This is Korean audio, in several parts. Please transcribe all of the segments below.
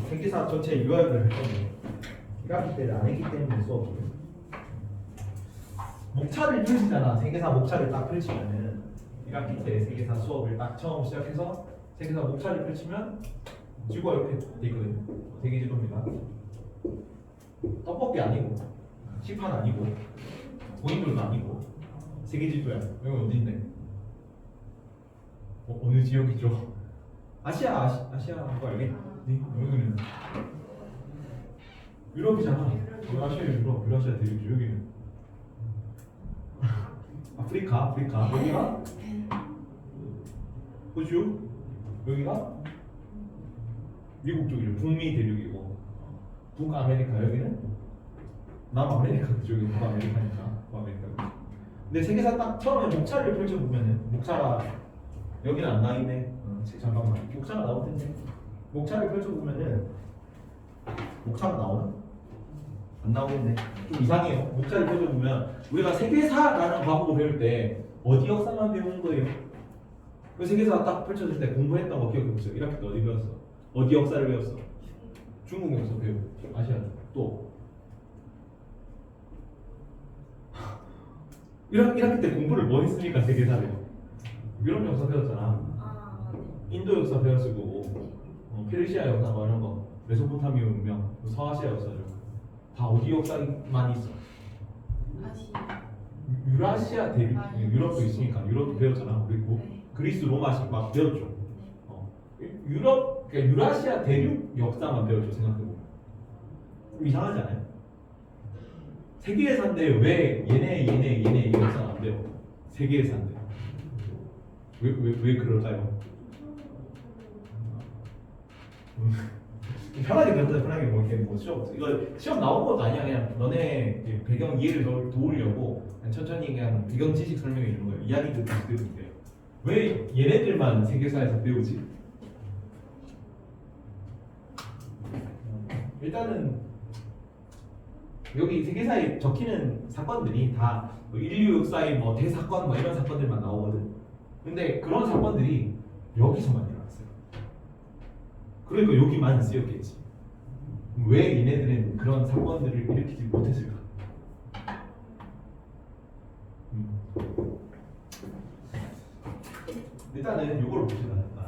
세계사 전체 요약을 할 건데 1학기 때는 안 했기 때문에 수업을 목차를 펼치잖아. 세계사 목차를 딱 펼치면은 1학기 때 세계사 수업을 딱 처음 시작해서 세계사 목차를 펼치면 지구가 이렇게 돼 있거든. 세계지도입니다. 떡볶이 아니고 식판 아니고 고인물도 아니고 세계지도야. 여기 어딘데? 어느 지역이죠? 아시아인 거 알겠니? 여기는 유럽이잖아. 유라시아 유럽, 유라시아 대륙이죠. 여기는 아프리카. 여기가 호주, 여기가 미국 쪽이죠. 북미 대륙이고 북아메리카 여기는 남아메리카 그쪽이 북아메리카니까 북아메리카. 근데 세계사 딱 처음에 목차를 펼쳐보면은 목차가 여기는 안 나있네. 잠깐만 목차가 나올 텐데 목차를 펼쳐보면은 목차가 나오나? 안 나오겠네. 좀 이상해요. 목차를 펼쳐보면 우리가 세계사라는 과목을 배울 때 어디 역사만 배우는 거예요? 그 세계사 딱 펼쳐질 때 공부했던 거 기억해보세요. 1학기 때 어디 배웠어? 어디 역사를 배웠어? 중국 역사 배우고 아시아 또 1학기 때 공부를 뭐 했습니까? 세계사를 유럽 역사 배웠잖아. 인도 역사 배웠을 거고 페르시아 역사 뭐 이런 거 메소포타미아 문명 서아시아 역사죠. 다 어디 역사만 있어? 유라시아 대륙 유럽도 있으니까 유럽도 배웠잖아. 그리고 그리스 로마식 막 배웠죠. 유럽 그러니까 유라시아 대륙 역사만 배웠죠. 생각해보면 좀 이상하지 않아요? 세계사인데 왜 얘네 이 역사 안 배워? 세계사인데 왜 그럴까요? 편하게 배웠다. 편하게 뭐 이렇게 뭐 시험 나온 것도 아니야. 그냥 너네 배경 이해를 도우려고 그냥 천천히 그냥 배경 지식 설명해 주는 거예요. 이야기 듣듯이 들으면 돼요. 왜 얘네들만 세계사에서 배우지? 일단은 여기 세계사에 적히는 사건들이 다 인류 역사의 뭐 대사건 뭐 이런 사건들만 나오거든. 근데 그런 사건들이 여기서만 일어났어요. 그러니까 여기만 쓰였겠지. 왜 얘네들은 그런 사건들을 일으키지 못했을까? 일단은 이걸 보시면 됩니다.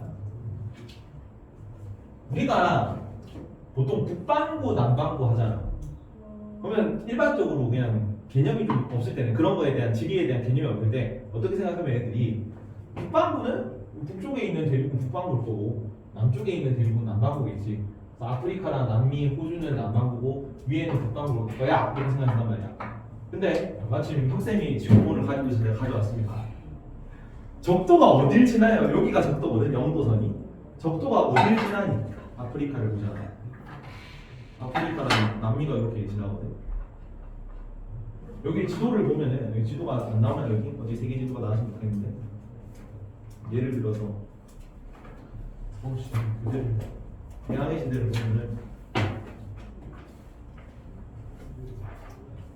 우리가 보통 북반구, 남반구 하잖아. 그러면 일반적으로 그냥 개념이 좀 없을 때는 그런 거에 대한 지리에 대한 개념이 없을 때 어떻게 생각하면 애들이 북반구는 북쪽에 있는 대륙은 북반구일 거고 남쪽에 있는 대륙은 남반구겠지. 아프리카랑 남미, 호주는 남반구고 위에는 북반구일 거야. 이렇게 생각한단 말이야. 근데 마침 혁쌤이 지구본을 가지고 있어서 내가 가져왔습니다. 적도가 어딜 지나요? 여기가 적도거든. 영도선이. 적도가 어딜 지나니? 아프리카를 보잖아. 아프리카랑 남미가 이렇게 지나거든. 여기 지도를 보면은 여기 지도가 안 나오면 여기 어디 세계 지도가 나왔으면 좋겠는데 예를 들어서 혹시 그대로 대항해 시대를 보면은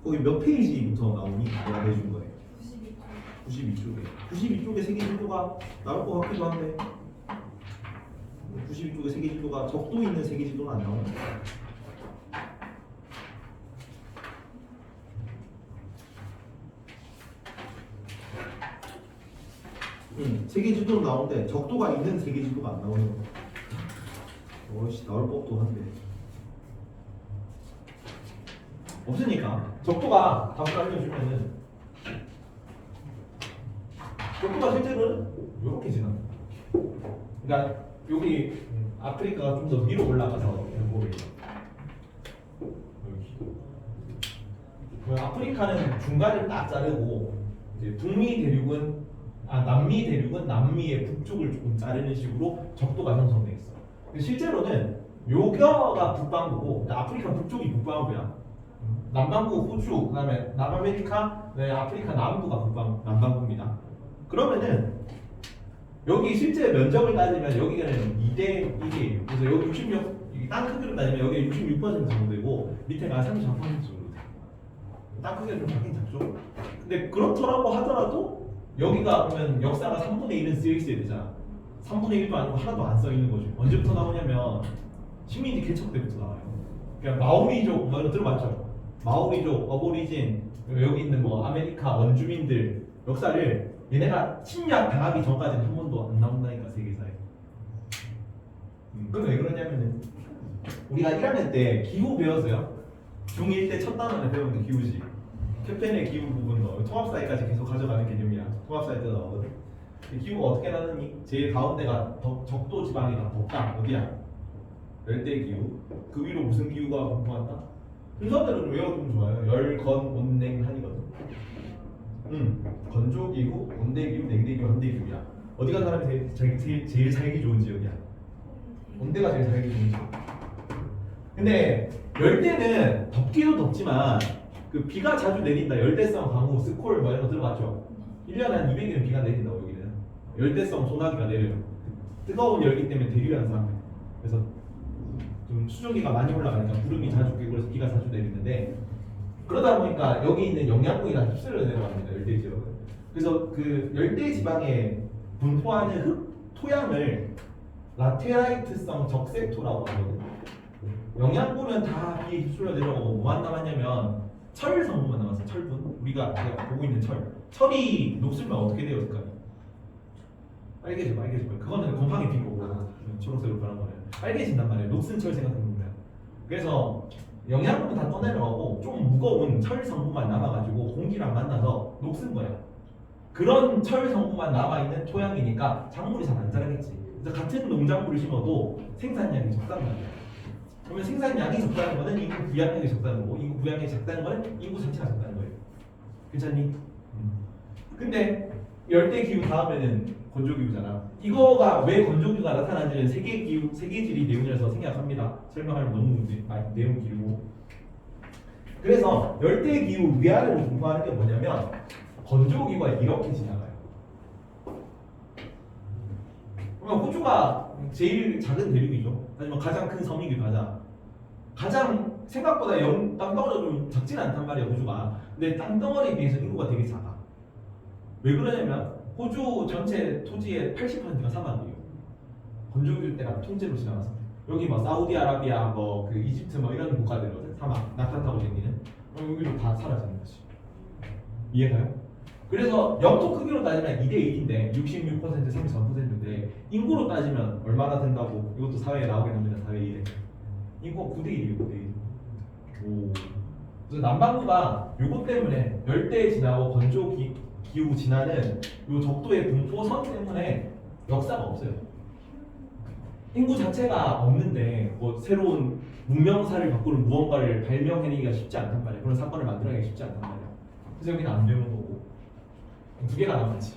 거기 몇 페이지부터 나오니 내가 내준 거예요. 92쪽에 92쪽에 세계 지도가 나올 것 같기도 한데 92쪽에 세계 지도가 적도 있는 세계 지도는 안 나오는 거야. 세계 지도는 나오는데 적도가 있는 세계 지도가 안 나오는 거야. 어이씨 나올 법도 한데 없으니까 적도가 답을 알려주면은 적도가 실제로는 이렇게 지나. 그러니까 여기 아프리카가 좀 더 위로 올라가서 보면 여기 아프리카는 중간을 딱 자르고 이제 북미 대륙은 남미 대륙은 남미의 북쪽을 조금 자르는 식으로 적도가 형성돼 있어. 근데 실제로는 요거가 북반구고 아프리카 북쪽이 북반구야. 남반구 호주, 그다음에 남아메리카, 아프리카 남부가 남반구입니다. 그러면은 여기 실제 면적을 따지면 여기는 2대 1이에요. 그래서 여기 66, 땅 크기로 따지면 여기 66% 정도 되고 밑에가 34% 정도 돼. 땅 크기가 좀 작긴 작죠. 근데 그렇더라고 하더라도 여기가 그러면 역사가 3분의 1은 쓰여 있어야 되잖아. 3분의 1도 아니고 하나도 안 써 있는 거죠. 언제부터 나오냐면 식민지 개척 때부터 나와요. 그러니까 마오리족 뭐 이런 거 들어봤죠? 마오리족, 어보리진 여기 있는 뭐 아메리카 원주민들 역사를 얘네가 침략 당하기 전까지는 한 번도 안 나온다니까 세계사에. 그건 왜 그러냐면은 우리가 1학년 때 기후 배웠어요. 중1 때 첫 단원에 배운 게 기후지. 캡틴의 기후 부분도 통합사회까지 계속 가져가는 개념이야. 통합사회 때 나오거든. 기후가 어떻게 나느니? 제일 가운데가 적도 지방이다. 덥다. 어디야? 열대 기후. 그 위로 무슨 기후가 공포한다? 순서대로 외워두면 좋아요. 열, 건, 온, 냉, 한이거든. 건조 기후, 온대 기후, 냉대 기후, 한대 기후야. 어디가 사람이 제일 살기 좋은 지역이야? 온대가 제일 살기 좋은 지역. 근데 열대는 덥기도 덥지만 그 비가 자주 내린다. 열대성 강우, 스콜 뭐 이런 거 들어봤죠? 1년에 한 200일은 비가 내린다고 여기는. 열대성 소나기가 내려요. 뜨거운 열기 때문에 대류 현상. 그래서 좀 수증기가 많이 올라가니까 구름이 자주 끼고 그래서 비가 자주 내리는데 그러다 보니까 여기 있는 영양분이 다 휩쓸려 내려갑니다. 열대 지역은. 그래서 그 열대 지방에 분포하는 흙 토양을 라테라이트성 적색토라고 하거든요. 영양분은 다 비에 휩쓸려 내려가고 뭐만 남았냐면 철 성분만 남았어. 철분. 우리가 보고 있는 철이 녹슬면 어떻게 돼요? 빨개져. 그거는 곰팡이 핀 거고 초록색으로 변한 거는 빨개진단 말이에요. 녹슨 철 생각해보면. 그래서 영양분은 다 떠내려가고 좀 무거운 철 성분만 남아가지고 공기랑 만나서 녹슨 거야. 그런 철 성분만 남아있는 토양이니까 작물이 잘 안 자라겠지. 그래서 같은 농작물을 심어도 생산량이 적다는 거야. 그러면 생산량이 적다는 거는 인구 부양량이 적다는 거고 인구 부양량이 적다는 거는 인구 전체가 적다는 거예요. 괜찮니? 근데 열대기후 다음에는 건조기후잖아. 이거가 왜 건조기후가 나타나는지는 세계지리 내용이라서 생략합니다. 설명하면 너무 내용 길고. 그래서 열대기후 위아래로 분포하는 게 뭐냐면 건조기후가 이렇게 지나가요. 그러면 호주가 제일 작은 대륙이죠. 하지만 가장 큰 섬이기도 하자. 가장 생각보다 땅덩어리가 좀 작진 않단 말이야 호주가. 근데 땅덩어리에 비해서 인구가 되게 작아. 왜 그러냐면 호주 전체 토지의 80%가 사막이에요. 건조기 때가 통째로 지나가서 여기 뭐 사우디아라비아, 뭐 그 이집트 뭐 이런 국가들거든. 사막 낙타타고 생기는. 여기로 다 사라지는 거지. 이해가요? 그래서 영토 크기로 따지면 2대 1인데 66% 33%인데 인구로 따지면 얼마나 된다고? 이것도 사회에 나오게 됩니다. 사회 1에 인구가 9대 1이에요. 9대 1. 오. 그래서 남반구가 요것 때문에 열대 지나고 건조 기후 지나는 요 적도의 분포선 때문에 역사가 없어요. 인구 자체가 없는데 뭐 새로운 문명사를 바꾸는 무언가를 발명해내기가 쉽지 않단 말이야. 그런 사건을 만들어내기가 쉽지 않단 말이야. 그래서 여기는 안 되는 거고 두 개가 남았지.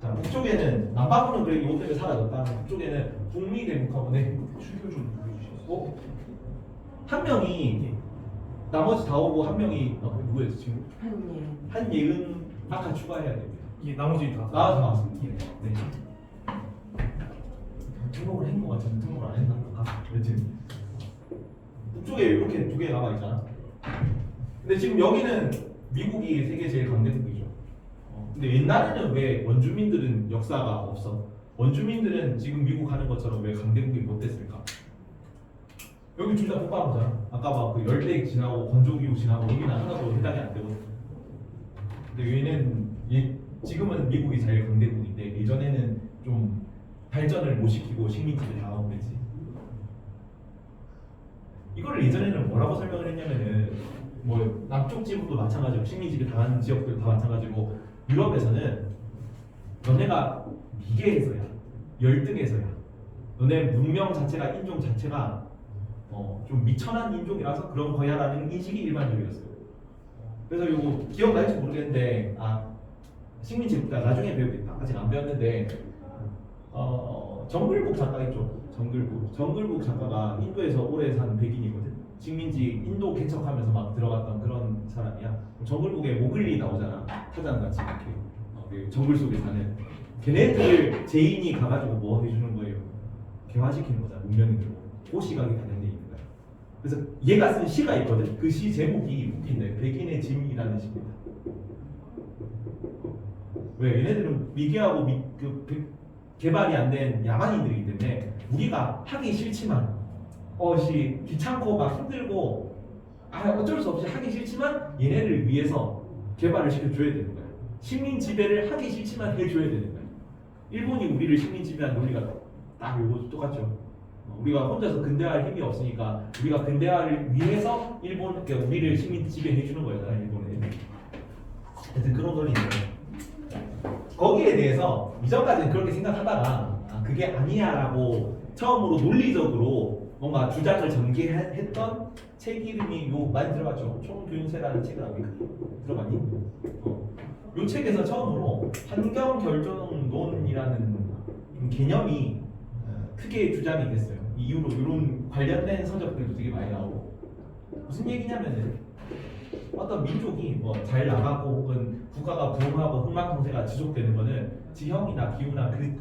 자, 북쪽에는 남반구는 그래 이것 때문에 사라졌다. 북쪽에는 북미 대북하고네 출교 좀 보여주시죠. 어? 한 명이 나머지 다 오고 한 명이 누구였지 지금? 한예은 아까 추가해야 됩니다. 이게 나머지 다 나왔습니다. 네. 등록을 한 거 같은데 등록을 안 했나? 여튼 북쪽에 이렇게 두 개 남아 있잖아. 근데 지금 여기는 미국이 세계 제일 강대국이죠. 근데 옛날에는 왜 원주민들은 역사가 없어? 원주민들은 지금 미국 하는 것처럼 왜 강대국이 못 됐을까? 여기 둘 다 북방구잖아. 아까 막 그 열대 지나고 건조기후 지나고 여기는 하나도 해당이 안 되거든. 근데 얘는 지금은 미국이 제일 강대국인데 예전에는 좀 발전을 못 시키고 식민지를 당하고 그랬지. 이거를 예전에는 뭐라고 설명을 했냐면은 뭐 남쪽 지역도 마찬가지고 식민지를 당하는 지역들 다 마찬가지고 유럽에서는 너네가 미개해서야 열등해서야 너네 문명 자체가 인종 자체가 좀 미천한 인종이라서 그런 거야라는 인식이 일반적이었어요. 그래서 이거 기억날지 모르겠는데 식민지 국가 나중에 배우겠다. 아직 안 배웠는데 정글북 작가 있죠. 정글북 작가가 인도에서 오래 산 백인이거든. 식민지 인도 개척하면서 막 들어갔던 그런 사람이야. 정글북에 모글리 나오잖아. 타잔같이 이렇게 정글 속에 사는 걔네들 제인이 가가지고 뭐 해주는 거예요. 개화시키는 거잖아. 문명이 들고 그 시각이 반영돼 있는 거야. 그래서 얘가 쓴 시가 있거든. 그 시 제목이 웃긴데 백인의 짐이라는 시입니다. 왜? 얘네들은 미개하고 개발이 안 된 야만인들이기 때문에 우리가 하기 싫지만 귀찮고 막 힘들고 어쩔 수 없이 하기 싫지만 얘네를 위해서 개발을 시켜줘야 되는 거야. 식민 지배를 하기 싫지만 해줘야 되는 거야. 일본이 우리를 식민 지배한 논리가 딱 요거 똑같죠. 우리가 혼자서 근대화할 힘이 없으니까 우리가 근대화를 위해서 그러니까 우리를 식민 지배해 주는 거잖아, 일본에. 하여튼 그런 논리인데 거기에 대해서 이전까지는 그렇게 생각하다가 그게 아니야라고 처음으로 논리적으로 뭔가 주장을 전개했던 책 이름이 많이 들어봤죠? 총균세라는 책을 압니까? 들어봤니? 요 책에서 처음으로 환경결정론이라는 개념이 크게 주장이 됐어요. 이 이후로 이런 관련된 서적들도 되게 많이 나오고 무슨 얘기냐면은 어떤 민족이 잘 나가고 혹은 국가가 부흥하고 흥망성쇠가 지속되는 거는 지형이나 기후나 그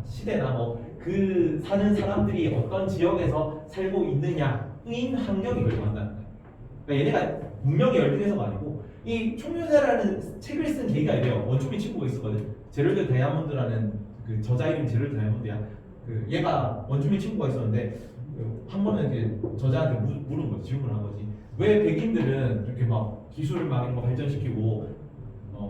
시대나 그 사는 사람들이 어떤 지역에서 살고 있느냐인 환경이 결정한다는 거예요. 그러니까 얘네가 문명이 열등해서가 아니고 이 총유세라는 책을 쓴 계기가 이래요. 원주민 친구가 있었거든. 제럴드 다이아몬드라는 그 저자 이름이 제럴드 다이아몬드야. 얘가 원주민 친구가 있었는데 한 번은 이렇게 저자한테 물은 거지, 질문을 한 거지. 왜 백인들은 이렇게 막 기술을 막 이런 거 발전시키고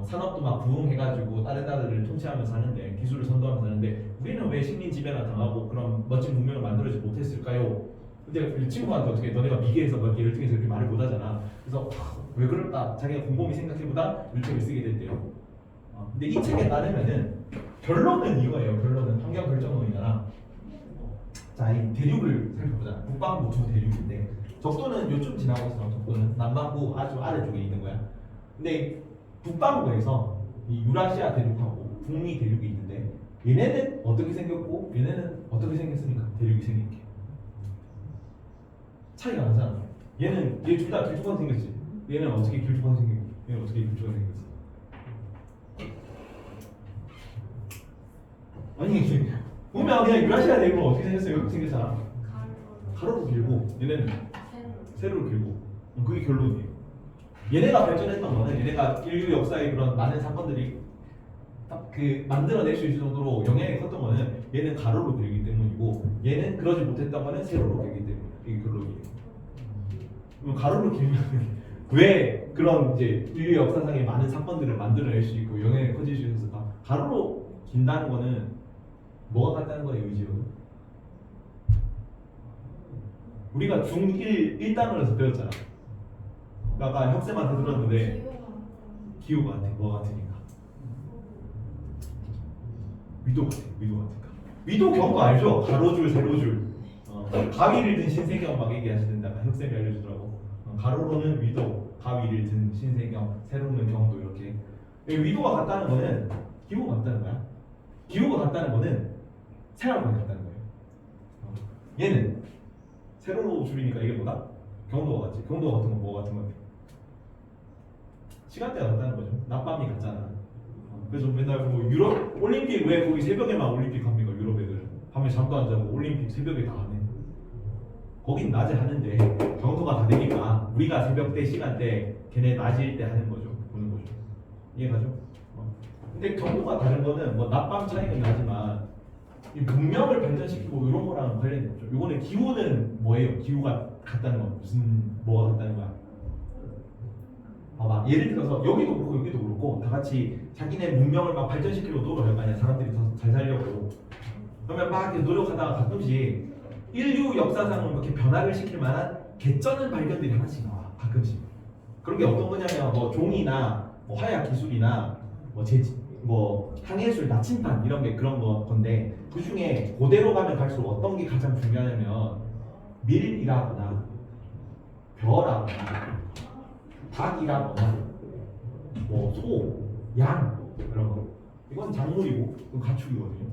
산업도 막 부흥해가지고 다른 나라들을 통치하면서 사는데 기술을 선도하면서 사는데 우리는 왜 식민 지배나 당하고 그런 멋진 문명을 만들어지 못했을까요? 근데 이 친구한테 어떻게 너네가 미개해서 막 열등해서 이렇게 말을 못하잖아. 그래서 왜 그럴까? 자기가 곰곰이 생각해보다 이 책을 쓰게 됐대요. 근데 이 책에 따르면은 결론은 이거예요. 결론은 환경결정론이잖아. 자, 이 대륙을 살펴보자. 북방부 두 대륙인데 적도는 요쯤 지나고 있어. 적도는 남반구 아주 아래쪽에 있는 거야. 근데 북반구에서 이 유라시아 대륙하고 북미 대륙이 있는데 얘네는 어떻게 생겼고 얘네는 어떻게 생겼으니까 대륙이 생긴 게 차이가 나잖아. 얘는 얘 둘 다 길쭉하게 생겼지. 얘는 어떻게 길쭉하게 생겼고 얘는 어떻게 길쭉하게 생겼어. 아니 보면 그냥 유라시아 대륙은 어떻게 생겼어요? 이렇게 생겼잖아. 가로로 길고 얘네는 세로로 길고 그게 결론이에요. 얘네가 발전했던 거는 얘네가 인류 역사의 그런 많은 사건들이 만들어낼 수 있을 정도로 영향이 컸던 거는 얘는 가로로 길기 때문이고 얘는 그러지 못했던 거는 세로로 길기 때문이에요. 이게 결론이에요. 그럼 가로로 길면 왜 그런 이제 인류 역사상의 많은 사건들을 만들어낼 수 있고 영향이 커질 수 있었을까? 가로로 긴다는 거는 뭐가 같다는 거예요, 의지로? 우리가 중1 1단원에서 배웠잖아. 아까 혁쌤한테 들었는데 기호가 같아. 뭐가 같으니까? 위도 같아. 위도 같으니까. 위도 경고 알죠? 가로줄, 세로줄. 가위를 든 신세경 막 얘기하시는데 아까 혁쌤이 알려주더라고. 가로로는 위도, 가위를 든 신세경, 세로는 경도 이렇게. 위도가 같다는 거는 기호가 같다는 거야. 기호가 같다는 거는 생활관이 같다는 거예요. 얘는 세로로 줄이니까 이게 뭐다? 경도가 같지. 경도가 같은 건 뭐가 같은 건데? 시간대가 같다는 거죠. 낮밤이 같잖아. 그래서 맨날 유럽 올림픽 왜 거기 새벽에만 올림픽 합니까? 유럽 애들 밤에 잠도 안 자고 올림픽 새벽에 다 하네. 거긴 낮에 하는데 경도가 다 되니까 우리가 새벽 때 시간대 걔네 낮일 때 하는 거죠. 보는 거죠. 이해가죠? 근데 경도가 다른 거는 낮밤 차이는 나지만 이 문명을 발전시키고 이런 거랑 관련이 없죠. 이거는 기후는 뭐예요? 기후가 같다는 건 무슨 뭐가 같다는 거야? 봐봐. 예를 들어서 여기도 그렇고 여기도 그렇고 다 같이 자기네 문명을 막 발전시키려고 노력할 거 아니야. 사람들이 더 잘 살려고. 그러면 막 이렇게 노력하다가 가끔씩 인류 역사상을 이렇게 변화를 시킬 만한 개쩌는 발견들이 하나씩 나와. 가끔씩. 그런 게 어떤 거냐면 종이나 화약 기술이나 항해술, 나침반 이런 게 그런 건데 그 중에 고대로 가면 갈수록 어떤 게 가장 중요하냐면 밀이라거나 벼라거나 닭이라거나 소, 양 이런 거 이건 작물이고 이건 가축이거든요.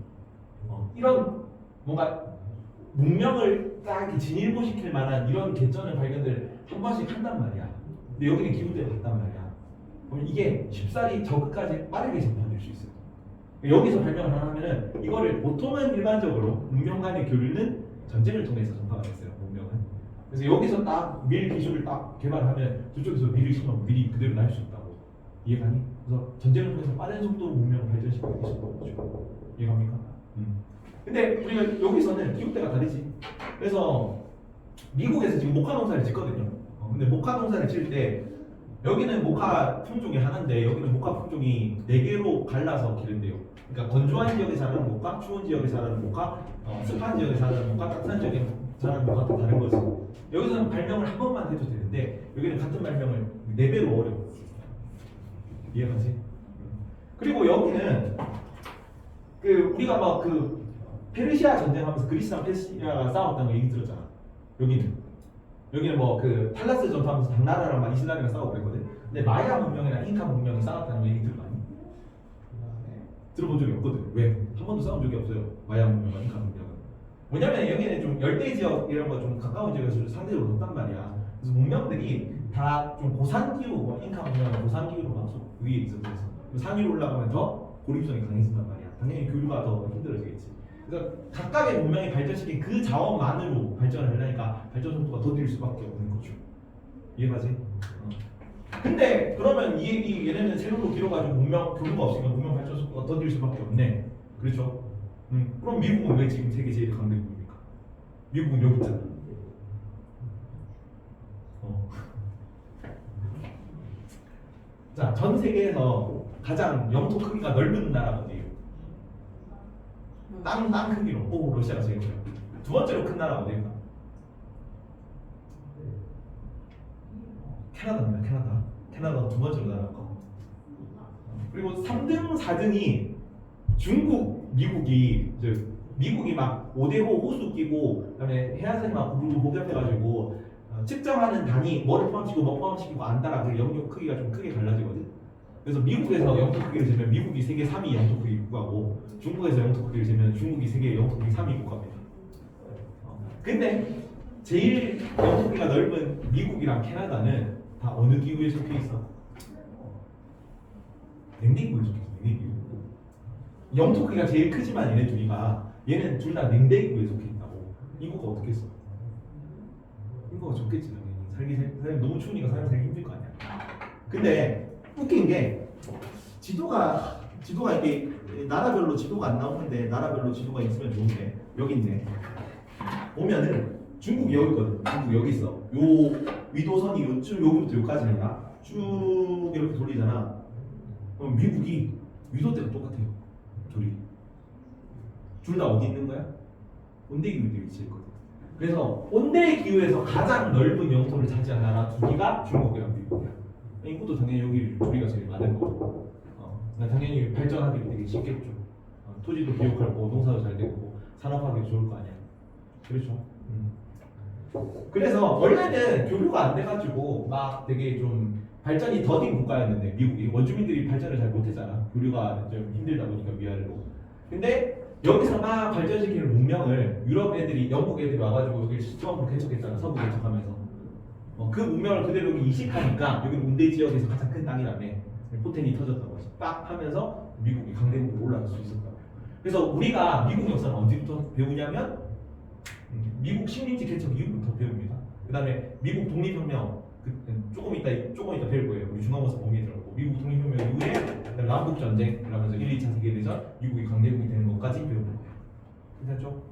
이런 뭔가 문명을 딱 이렇게 진일보시킬 만한 이런 개쩌는 발견들 한 번씩 한단 말이야. 근데 여기는 기후대로 갔단 말이야. 그럼 이게 쉽사리 저끝까지 빠르게 전파될 수 있어요. 여기서 발명을 하나 하면은 이거를 보통은 일반적으로 문명 간의 교류는 전쟁을 통해서 전파가 됐어요. 문명은. 그래서 여기서 딱 밀 기술을 딱 개발하면 저쪽에서 밀을 심으면 밀이 그대로 날 수 있다고. 이해가니? 그래서 전쟁을 통해서 빠른 속도로 문명을 발전시키고 있었던 거죠. 이해갑니까? 근데 우리가 여기서는 기후대가 다르지. 그래서 미국에서 지금 모카 농사를 짓거든요. 근데 모카 농사를 지을 때 여기는 모카 품종이 하나인데 여기는 모카 품종이 4개로 갈라서 기른대요. 그러니까 건조한 지역에 자라는 모카, 추운 지역에 자라는 모카, 습한 지역에 자라는 모카, 따뜻한 지역에 자라는 모카 다 다른 거지. 여기서는 발명을 한 번만 해도 되는데 여기는 같은 발명을 4배로 어려워. 이해가지? 그리고 여기는 그 우리가 막 그 페르시아 전쟁하면서 그리스랑 페르시아가 싸웠다는 거 얘기 들었잖아. 여기는 뭐 그 탈라스 전투하면서 당나라랑 막 이슬람이랑 싸우고 그랬거든. 근데 마야 문명이랑 잉카 문명이 싸웠다는 거 얘기 들어봤니? 들어본 적이 없거든. 왜? 한 번도 싸운 적이 없어요. 마야 문명과 잉카 문명은. 왜냐면 여기는 좀 열대 지역 이런 거 좀 가까운 지역에서 상대적으로 높단 말이야. 그래서 문명들이 다 좀 고산 기후, 뭐 잉카 문명은 고산 기후로 막 위에 있었어. 산 위로 올라가면 더 고립성이 강해진단 말이야. 당연히 교류가 더 힘들어지겠지. 그래서 각각의 문명이 발전시킨 그 자원만으로 발전을 하려니까 발전 속도가 더딜 수밖에 없는 거죠. 이해가지? 근데 그러면 이 얘기 얘네는 세로로 길어가지고 문명 교류가 없으니까 문명 발전 속도가 더딜 수밖에 없네. 그렇죠? 그럼 미국은 왜 지금 세계 제일 강대국입니까? 미국은 여기 있잖아. 자, 전 세계에서 가장 영토 크기가 넓은 나라가 어디예요? 땅 크기로. 오, 러시아가 제일 커요. 두 번째로 큰 나라가 어디일까? 캐나다입니다. 캐나다가 두 번째로 나라가 커. 그리고 3등, 4등이 중국, 미국이 막 5대5 호수 끼고 그다음에 해안선이 막 부르르 복잡해가지고 측정하는 단위 뭐를 포함시키고 뭐 포함시키고 안 따라 그 영역 크기가 좀 크게 갈라지거든. 그래서 미국에서 영토 크기를 재면 미국이 세계 3위 영토 크기 국가고 중국에서 영토 크기를 재면 중국이 세계 영토 크기 3위 국가입니다. 근데 제일 영토 크기가 넓은 미국이랑 캐나다는 다 어느 기후에 속해 있어? 냉대기후에 속해 있어. 냉대기후. 영토 크기가 제일 크지만 얘는 둘 다 냉대기후에 속해 있다고. 인구가 어떻게 했어? 인구가 적겠지 당연히. 살기 너무 추우니까 살기 힘들 거 아니야. 근데 웃긴 게 지도가 이게 나라별로 지도가 안 나오는데 나라별로 지도가 있으면 좋은데 여기 있네. 보면은 중국이 여기 있거든. 중국 여기 있어. 요 위도선이 여기부터 여기까지니까 쭉 이렇게 돌리잖아. 그럼 미국이 위도대가 똑같아요. 둘 다 어디 있는 거야? 온대기후에 위치해 있거든. 그래서 온대기후에서 가장 넓은 영토를 차지한 나라 두 개가 중국이랑 미국이야. 인구도 당연히 여기 우리가 제일 많은 거고, 당연히 발전하기 되게 쉽겠죠. 토지도 비옥하고 농사도 잘 되고 산업하기 좋을 거 아니야. 그렇죠. 그래서 원래는 교류가 안 돼가지고 막 되게 좀 발전이 더딘 국가였는데 미국이 원주민들이 발전을 잘 못했잖아. 교류가 좀 힘들다 보니까 위아래로. 근데 여기서 막 발전시키는 문명을 유럽 애들이, 영국 애들이 와가지고 여기 처음으로 개척했잖아. 서부 개척하면서. 그 문명을 그대로 여기 이식하니까 여기 운대 지역에서 가장 큰 땅이라며 포텐이 터졌던 거지. 빡 하면서 미국이 강대국으로 올라갈 수 있었다. 그래서 우리가 미국 역사는 언제부터 배우냐면 미국 식민지 개척 이후부터 배웁니다. 그 다음에 미국 독립혁명 조금 이따 배울 거예요. 우리 중간고사 범위에 들어가고 미국 독립혁명 이후에 남북전쟁 그러면서 1, 2차 세계대전 미국이 강대국이 되는 것까지 배우는 거예요. 괜찮죠?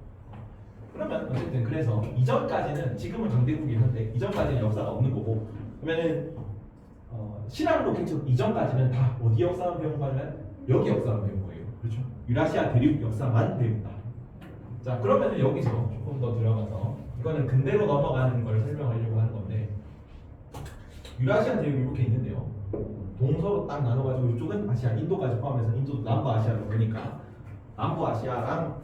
그러면 어쨌든 그래서 이전까지는 지금은 강대국이긴 한데 이전까지는 역사가 없는 거고 그러면은 신앙으로 개척 이전까지는 다 어디 역사만 배운 거냐면 여기 역사만 배운 거예요. 그렇죠? 유라시아 대륙 역사만 배운다. 자 그러면은 여기서 조금 더 들어가서 이거는 근대로 넘어가는 걸 설명하려고 하는 건데 유라시아 대륙이 이렇게 있는데요. 동서로 딱 나눠가지고 이쪽은 아시아, 인도까지 포함해서 인도 남부아시아로 보니까 남부아시아랑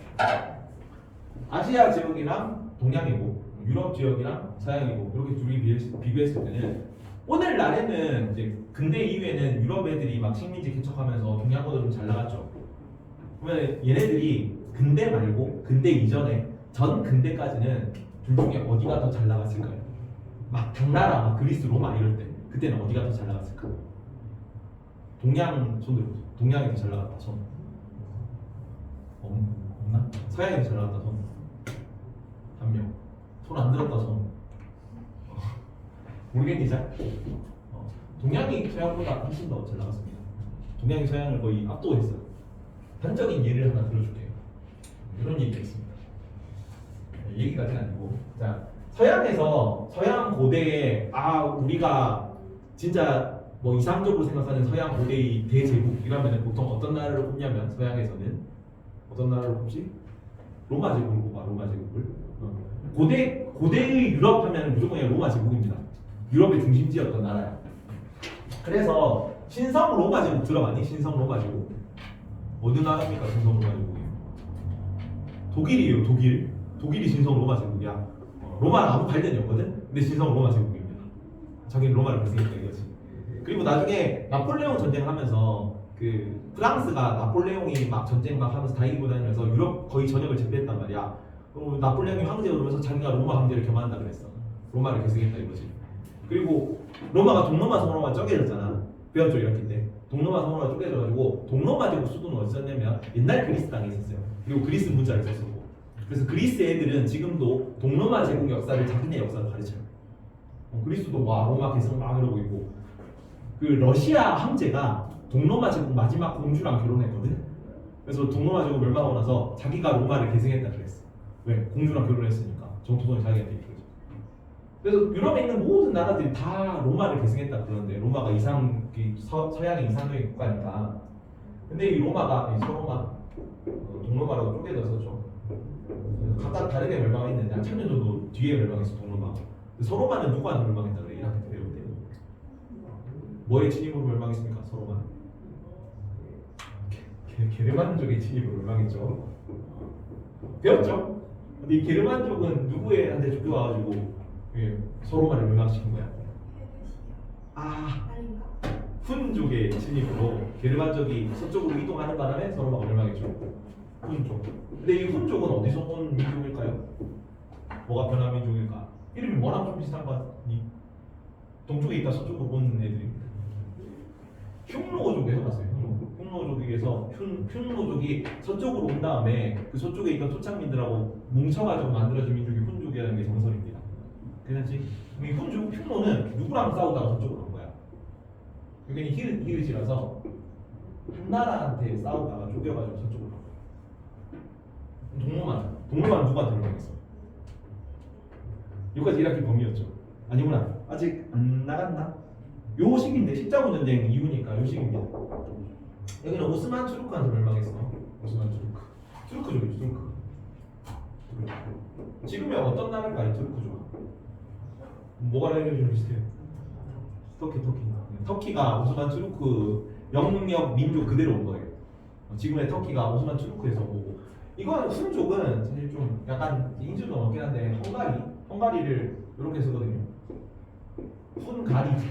아시아 지역이랑 동양이고 유럽 지역이랑 서양이고 이렇게 둘이 비교했을 때는 오늘날에는 이제 근대 이후에는 유럽 애들이 막 식민지 개척하면서 동양보다 좀 잘 나갔죠. 그러면 얘네들이 근대 말고 근대 이전에 전 근대까지는 둘 중에 어디가 더 잘 나갔을까요? 막 당나라, 막 그리스, 로마 이럴 때 그때는 어디가 더 잘 나갔을까? 동양 손 들어보세요. 동양이 더 잘 나갔다 손. 없나? 서양이 더 잘 나갔다 손. 한 명. 손 안 들었다 손. 모르겠니 잘? 동양이 서양보다 훨씬 더 잘 나갔습니다. 동양이 서양을 거의 압도했어요. 단적인 예를 하나 들어줄게요. 이런 얘기가 있습니다. 얘기까지는 아니고, 자 서양에서 서양 고대에 우리가 진짜 뭐 이상적으로 생각하는 서양 고대의 대제국이라면 보통 어떤 나라를 꼽냐면 서양에서는 어떤 나라를 꼽지? 로마 제국을 꼽아. 로마 제국을. 고대의 유럽 하면 무조건 그냥 로마 제국입니다. 유럽의 중심지였던 나라야. 그래서 신성 로마 제국 들어봤니? 신성 로마 제국. 어느 나라입니까? 신성 로마 제국이? 독일이에요. 독일이 신성 로마 제국이야. 로마는 아무 발전이 없거든. 근데 신성 로마 제국입니다. 자기는 로마를 계승했다 이거지. 그리고 나중에 나폴레옹 전쟁하면서 그 프랑스가 나폴레옹이 막 전쟁 막 하면서 다 이기고 다니면서 유럽 거의 전역을 제패했단 말이야. 나폴레옹이 황제가 오면서 자기가 로마 황제를 겸한다 그랬어. 로마를 계승했다 이거지. 그리고 로마가 동로마 성으로만 쪼개졌잖아. 배웠죠 1학기 때. 동로마 성으로만 쪼개져가지고 동로마 제국 수도는 어디 있었냐면 옛날 그리스 땅에 있었어요. 그리고 그리스 문자를 썼었고. 그래서 그리스 애들은 지금도 동로마 제국 역사를 자기네 역사로 가르쳐요. 그리스도 와 로마 계승 막 이러고 있고. 그 러시아 황제가 동로마 제국 마지막 공주랑 결혼했거든. 그래서 동로마 제국 멸망하고 나서 자기가 로마를 계승했다 그랬어. 왜? 공주랑 결혼했으니까 정토성이 자기한테 있거든. 그래서 유럽에 있는 모든 나라들이 다 로마를 계승했다 그러는데 로마가 서양의 이상적인 국가니까. 근데 이 로마가 서로마 동로마라고 쪼개져서죠. 각각 다르게 멸망했는데 한 1000년 정도 뒤에 멸망했어 동로마. 서로마는 누구한테 멸망했다 그래? 이렇게 배울 때. 뭐의 침입으로 멸망했습니까? 서로마는? 게르만족의 침입으로 멸망했죠. 배웠죠? 근데 이 게르만족은 누구한테 쫓겨와가지고 서로마를 멸망시킨 거야? 훈족의 침입으로 게르만족이 서쪽으로 이동하는 바람에 서로마가 멸망했죠. 훈족. 근데 이 훈족은 어디서 온 민족일까요? 뭐가 변한 민족일까? 이름이 뭐랑 좀 비슷한 거 같니? 동쪽에 있다 서쪽으로 온 애들입니다. 흉노족에서 왔어요. 흉노족에서 흉노족이 서쪽으로 온 다음에 그 서쪽에 있던 토착민들하고 뭉쳐가지고 만들어진 민족이 훈족이라는 게 정설입니다. 괜찮지? 이 흉노는 누구랑 싸우다가 서쪽으로 온 거야. 여기는 히읗이라서 한 나라한테 싸우다가 쪼개가지고 서쪽으로 온 거야. 동로만 누구한테 멸망했어? 여기까지 1학기 범위였죠. 아니구나. 아직 안 나갔나? 요 시기인데 십자군 전쟁 이후니까 요 시기입니다. 여기는 오스만 투르크한테 멸망했어. 오스만 투르크족이죠. 투르크. 지금의 어떤 나라일까 이 투르크족? 뭐가 좀 비슷해요? 터키가 오스만 투르크 영역 민족 그대로 온 거예요. 지금의 터키가 오스만 투르크에서 오고. 이건 훈족은 사실 좀 약간 인지도 높긴 한데 헝가리를 이렇게 쓰거든요. 훈가리지.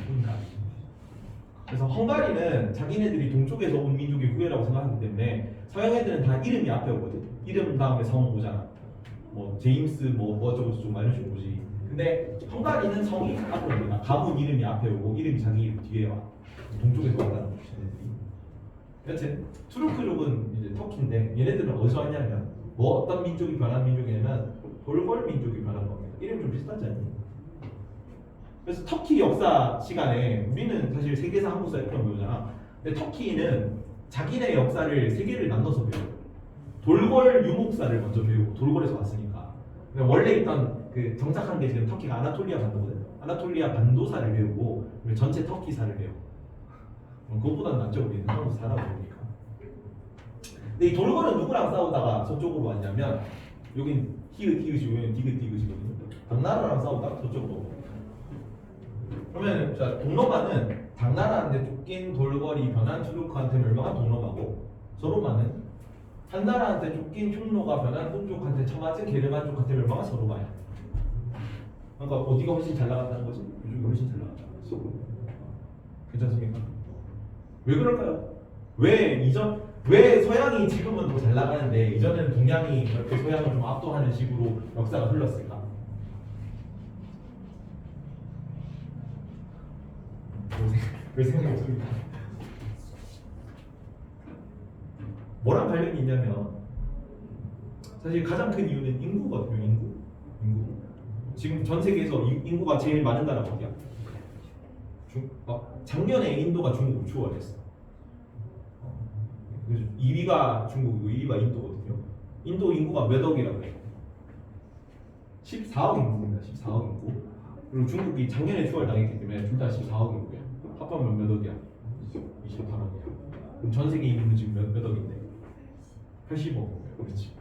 그래서 헝가리는 자기네들이 동쪽에서 온 민족의 후예라고 생각하기 때문에 서양 애들은 다 이름이 앞에 오거든. 이름 다음에 성 오잖아. 뭐 제임스 뭐 어쩌고 저쩌고 이런 식으로 오지. 근데 헝가리는 성이 앞에 옵니다. 가문 이름이 앞에 오고 이름이 자기 이름 뒤에 와. 동쪽에서 왔다는 거지. 여튼 투르크족은 이제 터키인데 얘네들은 어디서 왔냐면 뭐 어떤 민족이 변한 민족이냐면 돌궐 민족이 변한 겁니다. 이름 좀 비슷하지 않니? 그래서 터키 역사 시간에 우리는 사실 세계사 한국사 이렇게 배우잖아. 근데 터키는 자기네 역사를 세 개를 나눠서 배워요. 돌궐 유목사를 먼저 배우고 돌궐에서 왔으니까. 근데 원래 있던 그 정착한 게 지금 터키가 아나톨리아 반도거든. 아나톨리아 반도사를 배우고 전체 터키사를 배워. 그것보다는 낫죠. 우리는 한국 살아보니까. 근데 이 돌궐은 누구랑 싸우다가 저쪽으로 왔냐면 여긴 히읗이고 여긴 디귿이거든요. 당나라랑 싸우다가 저쪽으로 오고. 그러면 자 동로마는 당나라한테 쫓긴 돌궐이 변한 투르크한테 멸망한 동로마고, 서로마는 한나라한테 쫓긴 흉노가 변한 훈족한테 처맞은 게르만족한테 멸망한 서로마야. 그러니까 어디가 훨씬 잘 나갔다는 거지? 이쪽이 훨씬 잘 나갔다는 거지. 괜찮습니까? 왜 그럴까요? 왜 서양이 지금은 더 잘 나가는데 이전에는 동양이 이렇게 서양을 좀 압도하는 식으로 역사가 흘렀을까? 왜 생각이 없습니까? 뭐랑 관련이 있냐면 사실 가장 큰 이유는 인구거든요. 인구. 지금 전 세계에서 인구가 제일 많은 나라가 어디야? 작년에 인도가 중국으로 추월했어. 그죠? 2위가 중국이고 2위가 인도거든요. 인도 인구가 몇 억이라고 해요? 14억 인구입니다. 14억 인구. 그리고 중국이 작년에 추월당했기 때문에 둘 다 14억 인구야. 합하면 몇 억이야? 28억이야. 그럼 전 세계 인구는 지금 몇 억인데? 80억. 그렇지.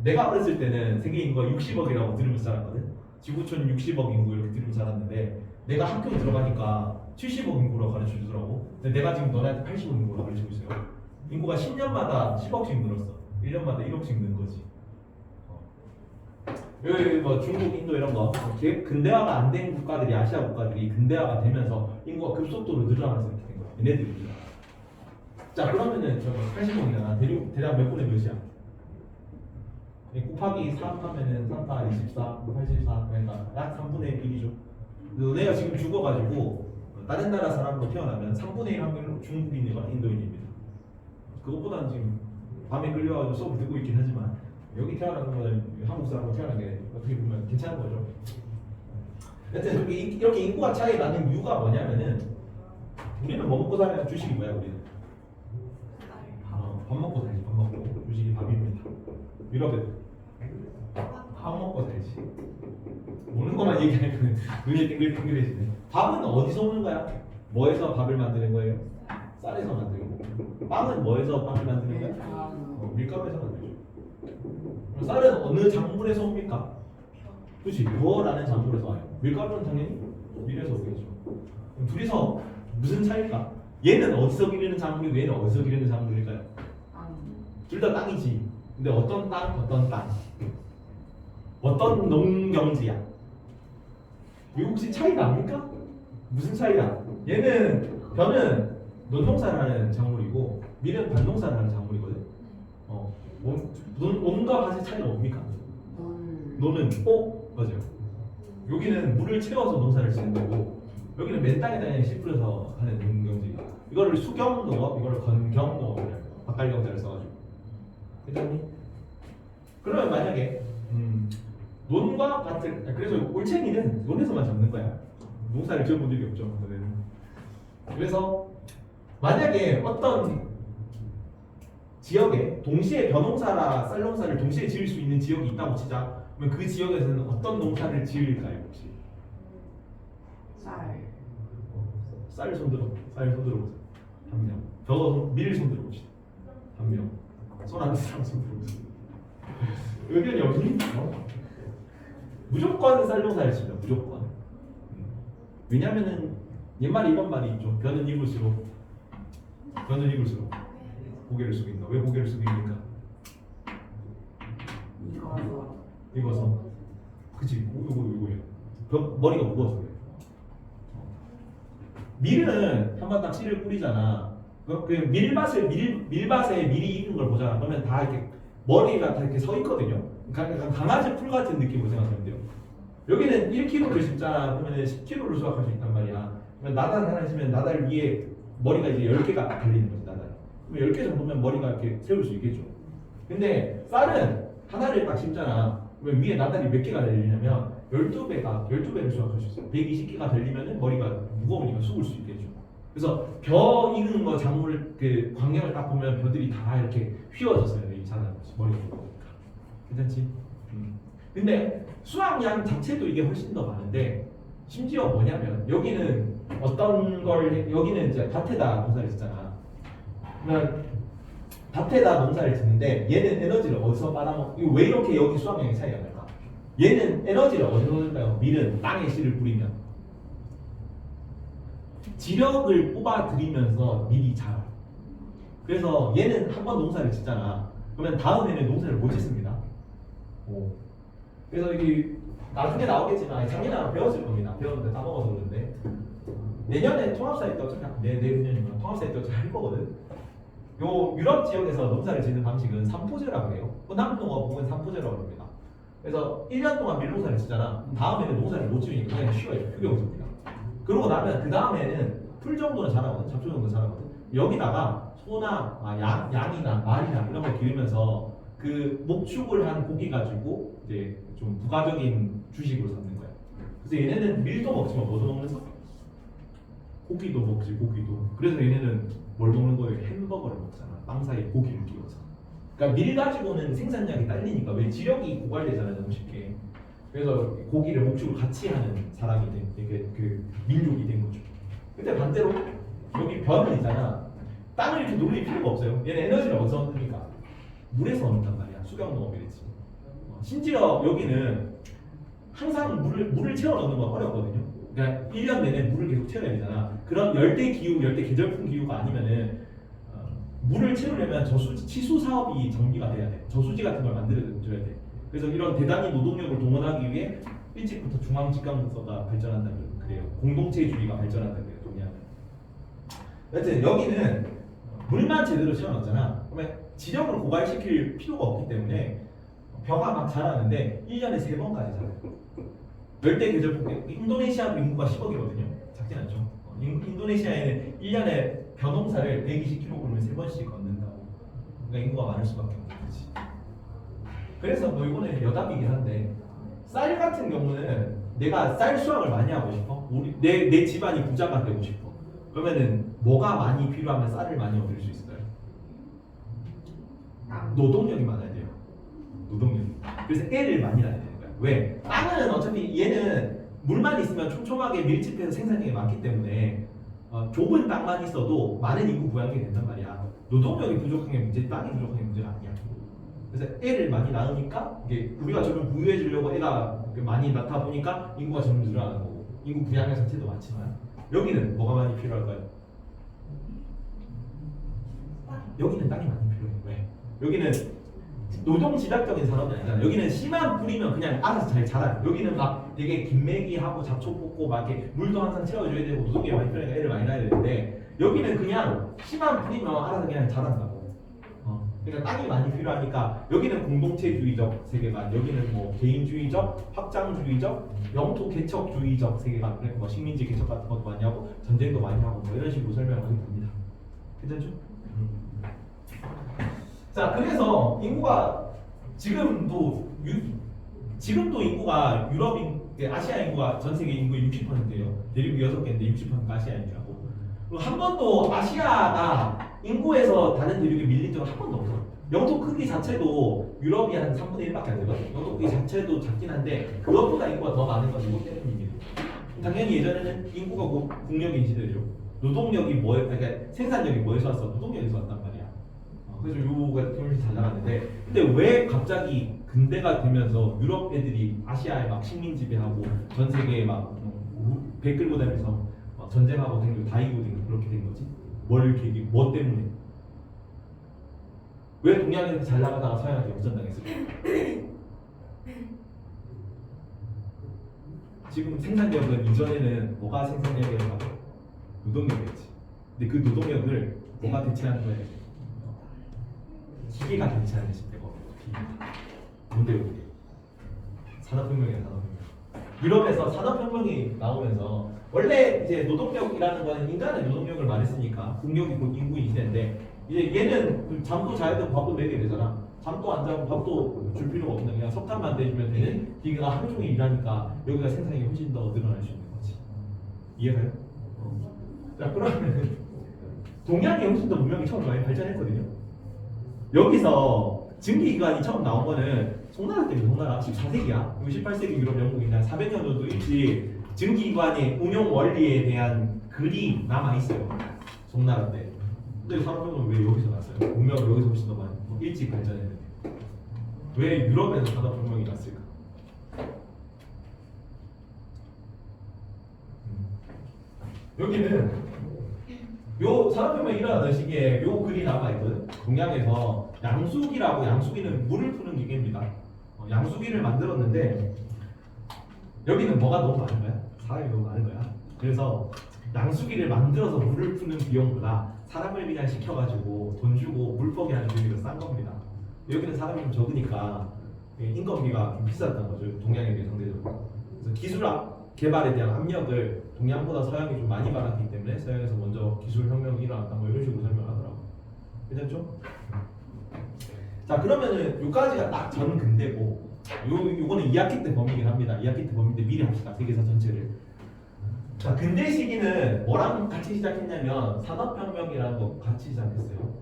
내가 어렸을 때는 세계 인구가 60억이라고 들으면서 살았거든. 지구촌 60억 인구 이렇게 들으면서 살았는데 내가 학교 들어가니까 70억 인구로 가르쳐 주더라고. 근데 내가 지금 너네한테 80억 인구로 가르치고 있어요. 인구가 10년마다 10억씩 늘었어. 1년마다 1억씩 는 거지. 여기 뭐 중국, 인도 이런 거 근대화가 안 된 국가들이 아시아 국가들이 근대화가 되면서 인구가 급속도로 늘어나면서 이렇게 된 거야. 얘네들이. 자 그러면은 저거 80억이잖아. 대략 몇 분의 몇이야? 곱하기 3 하면은 3, 4, 24, 84 그러니까 약 3분의 1이죠. 너네가 지금 죽어가지고 다른 나라 사람으로 태어나면 3분의 1 확률로 중국인이거나 인도인입니다. 그것보다는 지금 밤에 끌려가지고 수업을 듣고 있긴 하지만 여기 태어나는 거는 한국 사람으로 태어난 게 어떻게 보면 괜찮은 거죠. 여튼 이렇게 인구가 차이 나는 이유가 뭐냐면은 우리는 뭐 먹고 사는 주식이 뭐야 우리는? 밥 먹고 살지. 밥 먹고 주식이 밥입니다. 유럽에 밥 먹고 살지. 먹는 것만 얘기하니까 눈이 땡글땡글해지네. 밥은 어디서 오는 거야? 뭐에서 밥을 만드는 거예요? 쌀에서 만들고. 빵은 뭐에서 빵을 만드는 거야? 밀가루에서 만들죠. 그럼 쌀은 어느 작물에서 옵니까? 그렇지. 벼라는 작물에서 와요. 밀가루는 당연히 밀에서 오겠죠. 그럼 둘이서 무슨 차이일까? 얘는 어디서 기르는 작물이고 얘는 어디서 기르는 작물일까요? 둘 다 땅이지. 근데 어떤 땅, 어떤 땅? 어떤 농경지야? 이거 혹시 차이 납니까? 무슨 차이야? 얘는 벼는 논농사를 하는 작물이고 밀은 밭농사를 하는 작물이거든. 논과 밭의 차이가 뭡니까? 논은 맞아요. 여기는 물을 채워서 농사를 짓는 거고 여기는 맨 땅에다 그냥 씨 뿌려서 하는 농경지. 이거를 수경농업, 이거를 건경농업이라고 해요. 밭갈경자를 써가지고. 괜찮니? 그러면 만약에 논과 밭을 그래서 올챙이는 논에서만 잡는 거야. 농사를 지어본 적이 없죠. 너네는. 그래서 만약에 어떤 지역에 동시에 벼농사라 쌀농사를 동시에 지을 수 있는 지역이 있다고 치자. 그러면 그 지역에서는 어떤 농사를 지을까요 혹시? 쌀 손들어. 쌀 손들어 보세요. 한 명. 밀 손들어 봅시다. 한 명. 손 안 사람 손들어 보세요. 의견이 없니? 무조건 쌀농사를 칩니다. 무조건. 왜냐면은 옛말에 이런 말이 있죠. 벼는 익을수록 고개를 숙인다. 왜 고개를 숙입니까? 익어서. 그치. 이거예요. 머리가 무거워서 그래요. 밀은 한번 딱 씨를 뿌리잖아. 그 밀밭에 밀이 익은 걸 보잖아. 그러면 다 이렇게 머리가 다 이렇게 서 있거든요. 그러니까 강아지 풀 같은 느낌으로 생각하면 돼요. 여기는 1kg를 심잖아. 그러면 10kg를 수확할 수 있단 말이야. 그러면 나달 하나 심으면 나달 위에 머리가 이제 10개가 달리는 거지. 나달. 그럼 10개 정도면 머리가 이렇게 세울 수 있겠죠. 근데 쌀은 하나를 딱 심잖아. 그러면 위에 나달이 몇 개가 달리냐면 12배를 수확할 수 있어요. 120개가 달리면 머리가 무거우니까 숙을 수 있겠죠. 그래서 벼 익은 거 작물 그 광경을 딱 보면 벼들이 다 이렇게 휘어졌어요. 이 자라는 거지. 머리가 무거우니까. 괜찮지? 근데 수확량 자체도 이게 훨씬 더 많은데 심지어 뭐냐면 여기는 여기는 이제 밭에다 농사를 짓잖아. 그러면 밭에다 농사를 짓는데 얘는 에너지를 어디서 이거 왜 이렇게 여기 수확량의 차이가 날까? 얘는 에너지를 어디서 얻을까요? 밀은 땅에 씨를 뿌리면 지력을 뽑아들이면서 밀이 자라. 그래서 얘는 한 번 농사를 짓잖아. 그러면 다음에는 농사를 못 짓습니다. 그래서 이게 나중에 나오겠지만 작년에 아마 배웠을 겁니다. 배웠는데 까먹어서 그러는데 내년에 통합사회 때 어차피 내년이면 통합사회 때 어차피 할 거거든. 요 유럽 지역에서 농사를 짓는 방식은 3포제라고 해요. 혼합농업 혹은 3포제라고 합니다. 그래서 1년 동안 밀농사를 짓잖아. 다음에는 농사를 못 지으니까 그냥 쉬어요. 휴경지입니다. 그러고 나면 그 다음에는 풀 정도는 자라거든. 잡초 정도는 자라거든. 여기다가 소나 양이나 말이나 이런 걸 기르면서 그 목축을 한 고기 가지고 이제 좀 부가적인 주식으로 삼는 거야. 그래서 얘네는 밀도 먹지만 뭐도 먹는다? 고기도 먹지, 고기도. 그래서 얘네는 뭘 먹는 거예요? 햄버거를 먹잖아. 빵 사이에 고기를 끼워서. 그러니까 밀 가지고는 생산량이 딸리니까 왜 지력이 고갈되잖아요, 너무 쉽게. 그래서 고기를 목축을 같이 하는 사람이 된 이게 그 민족이 된 거죠. 근데 반대로 여기 벼는 있잖아. 땅을 이렇게 놀릴 필요가 없어요. 얘는 에너지를 어디서 얻습니까? 물에서 얻는단 말이야. 수경농업이랬지. 심지어 여기는 항상 물을 채워 넣는 건 어렵거든요. 그러니까 1년 내내 물을 계속 채워야 되잖아. 그런 열대 기후, 열대 계절풍 기후가 아니면은 물을 채우려면 치수 사업이 정비가 돼야 돼. 저수지 같은 걸 만들어줘야 돼. 그래서 이런 대단히 노동력을 동원하기 위해 일찍부터 중앙 집값문서가 발전한다 그래요. 공동체주의가 발전한다 그래요. 동양은. 여튼 여기는 물만 제대로 채워놨잖아. 그러면 지력을 고갈시킬 필요가 없기 때문에 벼가 막 자라는데 1년에 3번까지 자라요. 열대 계절풍 인도네시아도 인구가 10억이거든요. 작진 않죠. 인도네시아에는 1년에 벼 농사를 120kg을 3번씩 걷는다고. 그러니까 인구가 많을 수밖에 없는 거지. 그래서 뭐 이거는 여담이긴 한데 쌀 같은 경우는 내가 쌀 수확을 많이 하고 싶어. 내 집안이 부자가 되고 싶어. 그러면은 뭐가 많이 필요하면 쌀을 많이 얻을 수 있어요? 노동력이 많아야 돼요. 노동력이. 그래서 애를 많이 낳아야 되는 거야. 왜? 땅은 어차피 얘는 물만 있으면 촘촘하게 밀집해서 생산량이 많기 때문에 좁은 땅만 있어도 많은 인구 부양이 된단 말이야. 노동력이 부족한 게 문제, 땅이 부족한 게 문제가 아니야. 그래서 애를 많이 낳으니까 이게 우리가 점점 부유해 지려고 애가 많이 낳다 보니까 인구가 점점 늘어나는 거고 인구 부양의 정책도 많지만 여기는 뭐가 많이 필요할까요? 여기는 땅이 많이 필요해. 왜? 여기는 노동 지락적인 산업이 아니잖아. 여기는 씨만 뿌리면 그냥 알아서 잘 자라요. 여기는 막 되게 김매기하고 잡초 뽑고 막 이렇게 물도 항상 채워줘야 되고 노동력이 많이 필요하니까 애를 많이 낳아야 되는데 여기는 그냥 씨만 뿌리면 알아서 그냥 자란다고. 그러니까 땅이 많이 필요하니까 여기는 공동체주의적 세계관, 여기는 뭐 개인주의적, 확장주의적, 영토 개척주의적 세계관, 그러니까 뭐 식민지 개척 같은 것도 많이 하고 전쟁도 많이 하고 뭐 이런 식으로 설명하게 됩니다. 괜찮죠? 자, 그래서 인구가 지금도 인구가 아시아 인구가 전 세계 인구의 60%예요. 대륙이 6개인데 60%가 아시아인이라고. 그리고 한 번도 아시아가 인구에서 다른 대륙에 밀린 적은 한 번도 없어. 영토 크기 자체도 유럽이 한 3분의 1밖에 안 되거든. 영토 크기 자체도 작긴 한데 그것보다 인구가 더 많은 건 이것 때문입니다. 당연히 예전에는 인구가 국력인 시대죠. 노동력이 그러니까 생산력이 뭐에서 왔어? 노동력에서 왔단 말이야. 그래서 요가 훨씬 잘 나갔는데 근데 왜 갑자기 근대가 되면서 유럽 애들이 아시아에 막 식민 지배하고 전 세계에 막 배 끌고 다니면서 전쟁하고 댕기고 다이고 댕기고 그렇게 된 거지? 뭐 때문에? 왜 동양에서 잘 나가다가 서양한테 역전당했을까? 지금 생산력은 이전에는 뭐가 생산력이었다고? 노동력이었지. 근데 그 노동력을 뭐가 대체하는 거야? 기계가 대체하는 시대가 뭔데요? 그게? 산업혁명이야, 산업혁명. 유럽에서 산업혁명이 나오면서 원래 이제 노동력이라는 거는 인간의 노동력을 말했으니까 국력이 곧 인구인 시대인데 이제 얘는 잠도 자야 되고 밥도 먹여야 되잖아. 잠도 안 자고 밥도 줄 필요가 없는 그냥 석탄만 대주면 되는 기계가 하루 종일 일하니까 여기가 생산이 훨씬 더 늘어날 수 있는 거지. 이해가요? 자, 그러면 동양이 훨씬 더 문명이 처음 많이 발전했거든요. 여기서 증기기관이 처음 나온 거는 송나라 때문에 송나라 14세기야. 18세기 유럽 영국이 한 400년 정도 일찍 증기기관의 운용 원리에 대한 글이 남아 있어요. 송나라 때. 근데 산업혁명은 왜 여기서 났어요? 문명은 여기서 훨씬 더 많이 일찍 발전했는데 왜 유럽에서 산업혁명이 났을까? 여기는 요 산업혁명이 일어나던 시기에 요 글이 남아있거든. 동양에서 양수기는 물을 푸는 기계입니다. 양수기를 만들었는데 여기는 뭐가 너무 많은 거야? 사람이 너무 많은 거야. 그래서 양수기를 만들어서 물을 푸는 비용보다 사람을 그냥 시켜가지고 돈 주고 물포기 하는 비용이 더 싼 겁니다. 여기는 사람이 좀 적으니까 인건비가 좀 비쌌던 거죠. 동양에 비해 상대적으로. 그래서 기술 개발에 대한 압력을 동양보다 서양이 좀 많이 받았기 때문에 서양에서 먼저 기술 혁명이 일어났다 뭐 이런 식으로 설명하더라고. 괜찮죠? 자, 그러면은 요까지가 딱 전 근대고 요거는 2학기 때 범위긴 합니다. 2학기 때 범위인데 미리 합시다. 세계사 전체를. 자, 근대 시기는 뭐랑 같이 시작했냐면 산업혁명이라는 거 같이 시작했어요.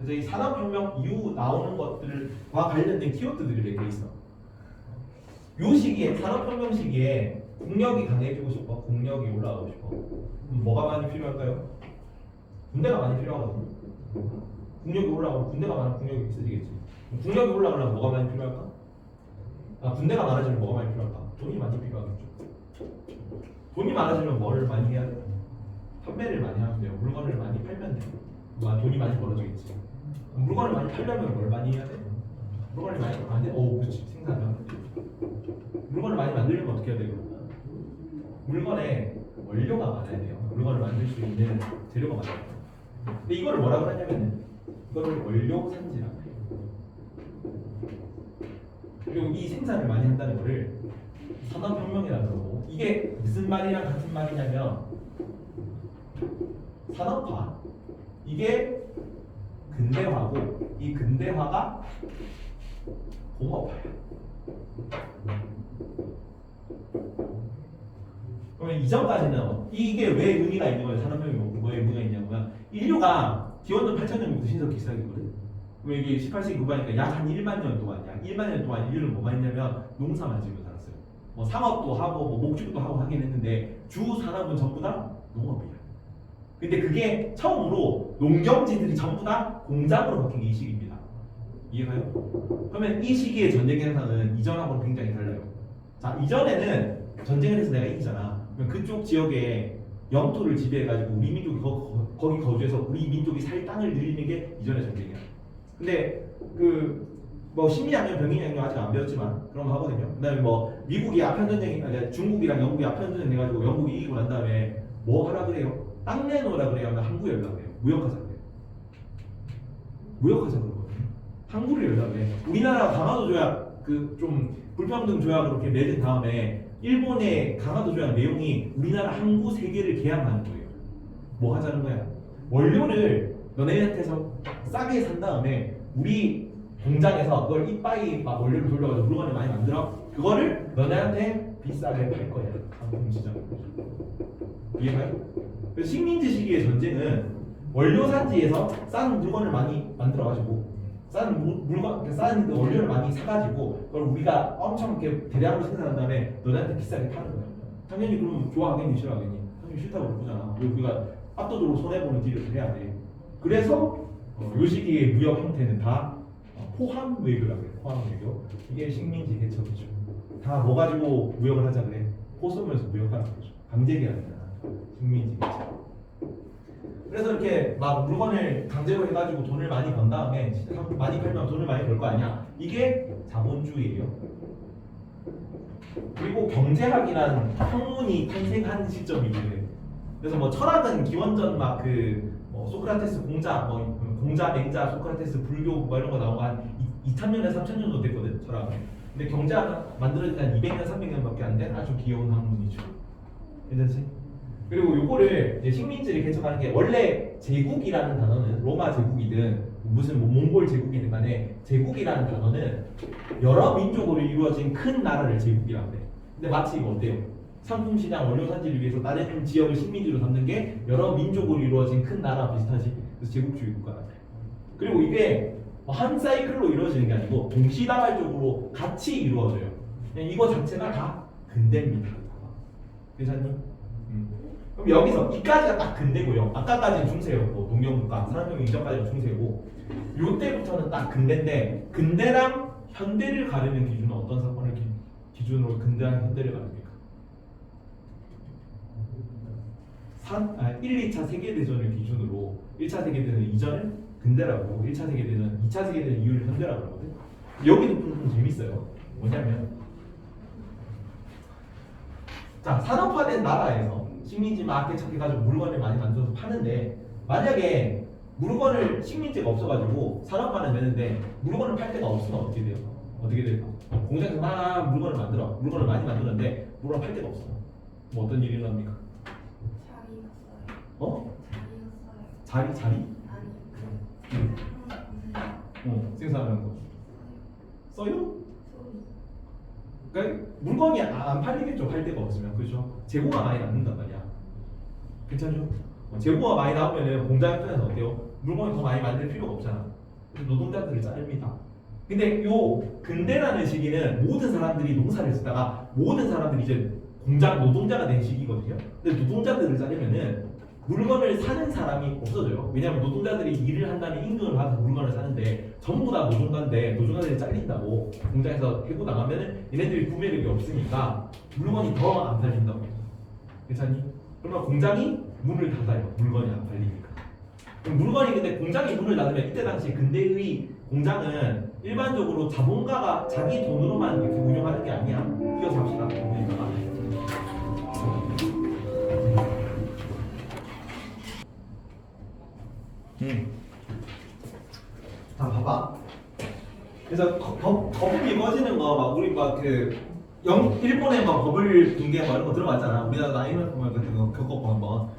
그래서 이 산업혁명 이후 나오는 것들과 관련된 키워드들이 몇 개 있어. 요 시기에 산업혁명 시기에 국력이 강해지고 싶어, 국력이 올라가고 싶어. 그럼 뭐가 많이 필요할까요? 군대가 많이 필요하거든요. 국력이 올라가면 군대가 많으면 국력이 있어지겠지. 국력이 올라가려면 뭐가 많이 필요할까? 군대가 많아지면 뭐가 많이 필요할까? 돈이 많이 필요하겠죠. 돈이 많아지면 뭘 많이 해야 돼? 판매를 많이 하면 돼요. 물건을 많이 팔면 돼요. 돈이 많이 벌어지겠지. 물건을 많이 팔려면 뭘 많이 해야 돼? 물건을 많이 만들, 그렇지, 생산하면 물건을 많이 만들려면 어떻게 해야 돼요? 물건에 원료가 많아야 돼요. 물건을 만들 수 있는 재료가 많아야 돼요. 근데 이거를 뭐라고 하냐면은 이거를 원료 산지라고 해요. 그리고 이 생산을 많이 한다는 거를 산업혁명이라고 그러고, 이게 무슨 말이랑 같은 말이냐면 산업화, 이게 근대화고 이 근대화가 공업화야. 그러면 이전까지는 이게 왜 의미가 있는 거예요? 산업혁명이 왜 의미가 있냐면 인류가 기원전 8,000년부터 신석기 시작이거든. 그럼 이게 18세기 후반이니까 약 한 1만 년 동안, 약 1만 년 동안 인류는 뭐만 했냐면 농사만 지고 살았어요. 뭐 상업도 하고 뭐 목축도 하고 하긴 했는데 주 산업은 전부 다 농업이야. 근데 그게 처음으로 농경지들이 전부 다 공장으로 바뀐 게 이 시기입니다. 이해가요? 그러면 이 시기의 전쟁 현상은 이전하고는 굉장히 달라요. 자, 이전에는 전쟁을 해서 내가 이기잖아. 그러면 그쪽 지역에 영토를 지배해가지고 우리 민족이 거기 거주해서 우리 민족이 살 땅을 늘리는 게 이전의 전쟁이야. 근데 뭐 심리학년, 병리학년 아직 안 배웠지만 그런 거 하거든요. 그다음에 뭐 미국이 아편 전쟁, 중국이랑 영국이 아편 전쟁 해가지고 영국이 이기고 난 다음에 뭐 하라 그래요? 땅 내놓으라 그래요? 하면 항구 열라 그래요? 무역하자 그래요? 무역하자 그러거든요. 항구를 열라 그래. 우리나라 강화도 조약 좀 불평등 조약으로 이렇게 맺은 다음에 일본의 강화도 조약 내용이 우리나라 항구 3개를 개항하는 거예요. 뭐 하자는 거야? 원료를 너네한테서 싸게 산 다음에 우리 공장에서 그걸 이빠이 막 원료를 돌려가지고 물건을 많이 만들어. 그거를 너네한테 비싸게 팔 거야. 상품 시장. 이해가요? 그래서 식민지 시기의 전쟁은 원료 산지에서 싼 물건을 많이 만들어가지고 싼 물건, 싼 원료를 많이 사가지고 그걸 우리가 엄청 이렇게 대량으로 생산한 다음에 너네한테 비싸게 파는 거야. 당연히 그럼 좋아하겠니 싫어하겠니? 당연히 싫다고 그러잖아. 우리가 압도적으로 손해보는 딜을 해야 돼. 그래서 요 시기의 무역 형태는 다 포함 외교라고 해요. 포함 외교. 이게 식민지 개척이죠. 다 뭐 가지고 무역을 하자 그래? 포 쏘면서 무역하는 거죠. 강제기 아니라 식민지 개척. 그래서 이렇게 막 물건을 강제로 해가지고 돈을 많이 번 다음에 많이 팔면 돈을 많이 벌 거 아니야? 이게 자본주의예요. 그리고 경제학이란 학문이 탄생한 시점이기도 해요. 그래서 뭐 철학은 기원전 막 소크라테스 공자, 공자, 맹자, 소크라테스, 불교 뭐 이런 거 나온 거 한 2000년에 3000년 정도 됐거든, 철학은. 근데 경제학 만들어진 한 200년, 300년밖에 안 된 아주 귀여운 학문이죠. 괜찮지? 그리고 요거를 이제 식민지를 개척하는 게 원래 제국이라는 단어는 로마 제국이든 무슨 뭐 몽골 제국이든 간에 제국이라는 단어는 여러 민족으로 이루어진 큰 나라를 제국이라고 해. 근데 마치 이거 어때요? 상품 시장 원료 산지를 위해서 다른 지역을 식민지로 삼는 게 여러 민족으로 이루어진 큰 나라 비슷하지. 그래서 제국주의 국가가 돼. 그리고 이게 한 사이클로 이루어지는 게 아니고 동시다발적으로 같이 이루어져요. 그냥 이거 자체가 다 근대입니다. 괜찮니? 그럼 여기서 이까지가 딱 근대고요. 아까까지는 중세였고 농경국가, 산업혁명 이전까지는 중세고 요때부터는 딱 근대인데 근대랑 현대를 가르는 기준은 어떤 사건을 기준으로 근대랑 현대를 가릅니까? 1, 2차 세계대전을 기준으로 1차 세계대전 이전을 근대라고 하고 1차 세계대전, 2차 세계대전 이후를 현대라고 하거든. 여기도 좀 재밌어요. 뭐냐면 자, 산업화된 나라에서 식민지 막 개척해가지고 물건을 많이 만들어서 파는데 만약에 물건을 식민지가 없어가지고 산업화는 되는데 물건을 팔 데가 없으면 어떻게 돼요? 어떻게 될까? 공장에서 막 물건을 많이 만드는데 물건을 팔 데가 없어. 뭐 어떤 일이 일어납니까? 자리가 써요. 어? 자리가 써요. 자리? 아니 생산하는 거. 써요? 소리. 그러니까 물건이 안 팔리겠죠. 팔 데가 없으면. 그렇죠? 재고가 많이 남는단 말이야. 괜찮죠? 재고가 많이 나오면 공장 입장에서 어때요? 물건을 더 많이 만들 필요가 없잖아. 그래서 노동자들을 자릅니다. 근데 요 근대라는 시기는 모든 사람들이 농사를 짓다가 모든 사람들이 이제 공장 노동자가 된 시기거든요. 근데 노동자들을 자르면은 물건을 사는 사람이 없어져요. 왜냐하면 노동자들이 일을 한다면 임금을 받아서 물건을 사는데 전부 다 노동자인데 노동자들이 잘린다고 공장에서 해고 나가면은 얘네들이 구매력이 없으니까 물건이 더 안 팔린다고. 괜찮니? 그러면 공장이 문을 닫아요. 물건이 안 팔리니까. 그럼 물건이 근데 공장이 문을 닫으면 이때 당시 근대의 공장은 일반적으로 자본가가 자기 돈으로만 이렇게 운영하는 게 아니야. 이어서 합시다. 그러니까. 자, 봐봐. 그래서 거품이 꺼지는 거 막 우리 막 일본에 막 버블 붕괴 막 이런 거 들어봤잖아. 우리나라도 아니면 보면 같은 거 겪었고 한번.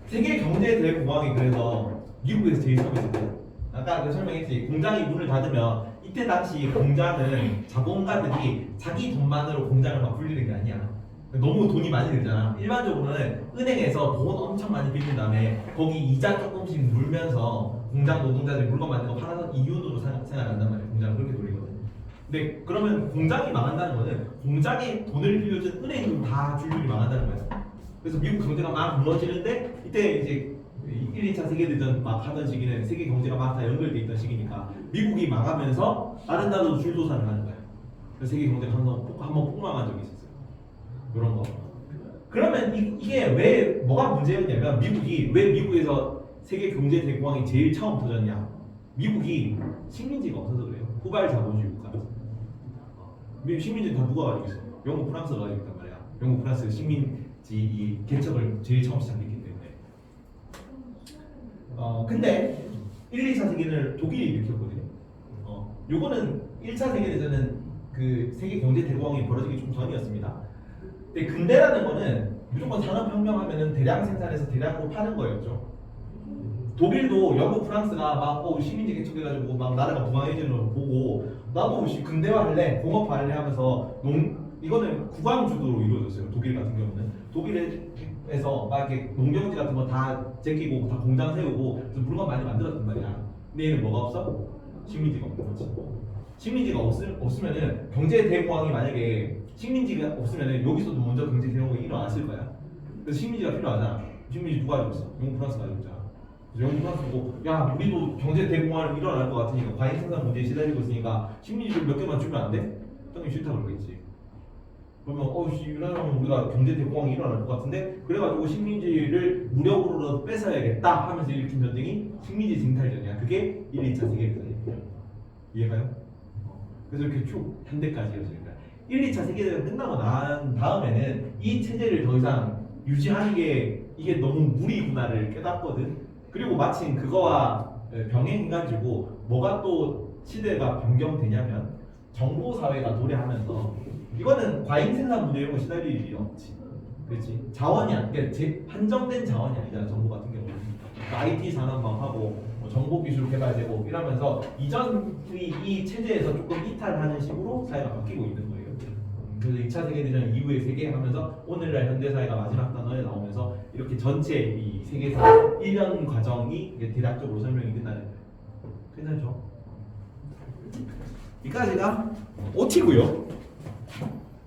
세계 경제 대공황이 그래서 미국에서 제일 처음 있었대. 아까 그 설명했지. 공장이 문을 닫으면 이때 당시 공장은 자본가들이 자기 돈만으로 공장을 막 굴리는 게 아니야. 너무 돈이 많이 들잖아. 일반적으로는 은행에서 돈 엄청 많이 빌린 다음에 거기 이자 조금씩 물면서 공장 노동자들이 물건 만든 거 팔아서 이윤으로 생각한단 말이야. 공장을 그렇게 돌리거든. 근데 그러면 공장이 망한다는 거는 공장에 돈을 빌려준 은행도 다 줄줄이 망한다는 거야. 그래서 미국 경제가 막 무너지는데 이때 이제 1, 2차 세계대전 막 하던 시기는 세계 경제가 막 다 연결돼 있던 시기니까 미국이 망하면서 다른 나라도 줄도산을 하는 거야. 그래서 세계 경제가 한번 폭망한 적이 있었어요. 이런 거. 그러면 이게 왜 뭐가 문제였냐면 미국이 왜 미국에서 세계 경제 대공황이 제일 처음 터졌냐? 미국이 식민지가 없어서 그래요. 후발 자본주의 국가라서. 미국 식민지 다 누가 가지고 있어? 영국, 프랑스가 가지고 있단 말이야. 영국, 프랑스 식민지 이 개척을 제일 처음 시작했기 때문에. 근데 1, 2차 세계를 독일이 일으켰거든요. 요거는 1차 세계대전은 그 세계 경제 대공황이 벌어지기 좀 전이었습니다. 근데 근대라는 거는 무조건 산업혁명 하면은 대량 생산해서 대량으로 파는 거였죠. 독일도 영국, 프랑스가 막 식민지 개척해가지고 막 나라가 부강해지는 걸 보고 나도 근대화 할래, 공업화 할래 하면서 이거는 국왕주도로 이루어졌어요. 독일 같은 경우는 독일에서 막 이렇게 농경지 같은 거 다 제끼고 다 공장 세우고 그래서 물건 많이 만들었단 말이야. 근데 얘는 뭐가 없어? 식민지가 없는 거지. 식민지가 없으면은 경제 대공황이 만약에 식민지가 없으면은 여기서도 먼저 경제 대공황이 일어났을 거야. 그래서 식민지가 필요하잖아. 식민지 누가 가지고 있어? 영국, 프랑스 가지고 있잖아. 영국, 프랑스고 야 우리도 경제 대공황이 일어날 것 같으니까 과잉 생산 문제에 시달리고 있으니까 식민지 몇 개만 주면 안 돼? 당연히 싫다고 그러겠지. 그러면 이러면 우리가 경제 대공황이 일어날 것 같은데 그래가지고 식민지를 무력으로라도 뺏어야겠다 하면서 일으킨 전쟁이 식민지 징탈전이야. 그게 1, 2차 세계대전이에요. 이해가요? 그래서 이렇게 쭉 현대까지 이어지는 거야. 1, 2차 세계대전 끝나고 난 다음에는 이 체제를 더 이상 유지하는 게 이게 너무 무리구나를 깨닫거든. 그리고 마침 그거와 병행해가지고 뭐가 또 시대가 변경되냐면 정보사회가 도래하면서 이거는 과잉 생산 문제 이런 거 시달릴 일이 없지. 그렇지? 자원이 그러니까 한정된 자원이 아니잖아. 정보 같은 경우는 그러니까 IT 산업만 하고 정보 기술 개발되고 이러면서 이전의 이 체제에서 조금 이탈하는 식으로 사회가 바뀌고 있는 거예요. 그래서 2차 세계대전 이후의 세계 하면서 오늘날 현대사회가 마지막 단어에 나오면서 이렇게 전체 이 세계사 1년 과정이 대략적으로 설명이 끝나는 거예요. 괜찮죠? 여기까지가 OT고요.